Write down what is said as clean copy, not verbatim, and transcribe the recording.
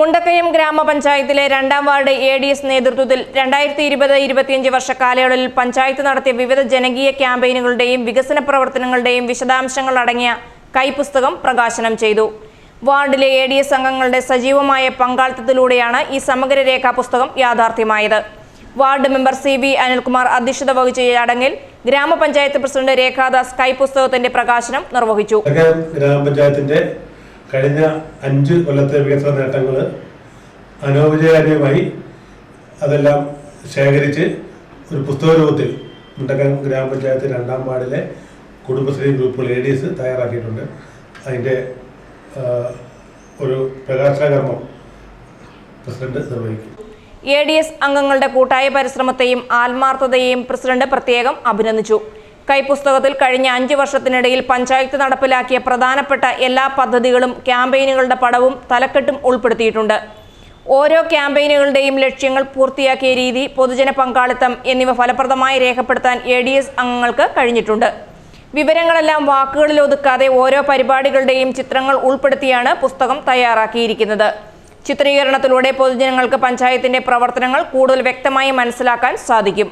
മുണ്ടക്കയം ഗ്രാമപഞ്ചായത്തിലെ രണ്ടാം ward ADS നേതൃത്വത്തിൽ 2020-25 വർഷ കാലയളവിൽ പഞ്ചായത്ത് നടത്തിയ വിവിധ ജനകീയ ക്യാമ്പയിനുകളുടെയും വികസന പ്രവർത്തനങ്ങളുടെയും വിശദാംശങ്ങൾ അടങ്ങിയ കൈപ്പുസ്തകം പ്രകാശനം ചെയ്തു. വാർഡിലെ ADS അംഗങ്ങളുടെ സജീവമായ പങ്കാളിത്തത്തിലൂടെയാണ് ഈ സമഗ്ര രേഖാ പുസ്തകം യാഥാർത്ഥ്യമായത്. വാർഡ് മെമ്പർ CV അനിൽകുമാർ അധ്യക്ഷത വഹിച്ച ചടങ്ങിൽ ഗ്രാമപഞ്ചായത്ത് പ്രസിഡന്റ് രേഖാദാസ് കൈപ്പുസ്തകത്തിന്റെ പ്രകാശനം നിർവഹിച്ചു. ഗ്രാമപഞ്ചായത്തിന്റെ കഴിഞ്ഞ 5 കൊല്ലത്തെ വികസന നേട്ടങ്ങൾ അനൗപചാരികമായി അതെല്ലാം ശേഖരിച്ച് ഒരു പുസ്തക രൂപത്തിൽ മുണ്ടക്കയം ഗ്രാമപഞ്ചായത്ത് രണ്ടാം വാർഡിലെ കുടുംബശ്രീ ഗ്രൂപ്പുകൾ ADS തയ്യാറാക്കിയിട്ടുണ്ട്. അതിൻ്റെ ഒരു പ്രകാശന കർമ്മം പ്രസിഡന്റ് നിർവഹിക്കും. ADS അംഗങ്ങളുടെ കൂട്ടായ പരിശ്രമത്തെയും ആത്മാർത്ഥതയെയും പ്രസിഡന്റ് പ്രത്യേകം അഭിനന്ദിച്ചു. കൈപ്പുസ്തകത്തിൽ കഴിഞ്ഞ 5 വർഷത്തിനിടയിൽ പഞ്ചായത്ത് നടപ്പിലാക്കിയ പ്രധാനപ്പെട്ട എല്ലാ പദ്ധതികളും ക്യാമ്പയിനുകളുടെ പടവും തലക്കെട്ടും ഉൾപ്പെടുത്തിയിട്ടുണ്ട്. ഓരോ ക്യാമ്പയിനുകളുടെയും ലക്ഷ്യങ്ങൾ പൂർത്തിയാക്കിയ രീതി, പൊതുജന പങ്കാളിത്തം എന്നിവ ഫലപ്രദമായി രേഖപ്പെടുത്താൻ ADS അംഗങ്ങൾക്ക് കഴിഞ്ഞിട്ടുണ്ട്. വിവരങ്ങളെല്ലാം വാക്കുകളിൽ ഒതുക്കാതെ ഓരോ പരിപാടികളുടെയും ചിത്രങ്ങൾ ഉൾപ്പെടുത്തിയാണ് പുസ്തകം തയ്യാറാക്കിയിരിക്കുന്നത്. ചിത്രീകരണത്തിലൂടെ പൊതുജനങ്ങൾക്ക് പഞ്ചായത്തിന്റെ പ്രവർത്തനങ്ങൾ കൂടുതൽ വ്യക്തമായി മനസ്സിലാക്കാൻ സാധിക്കും.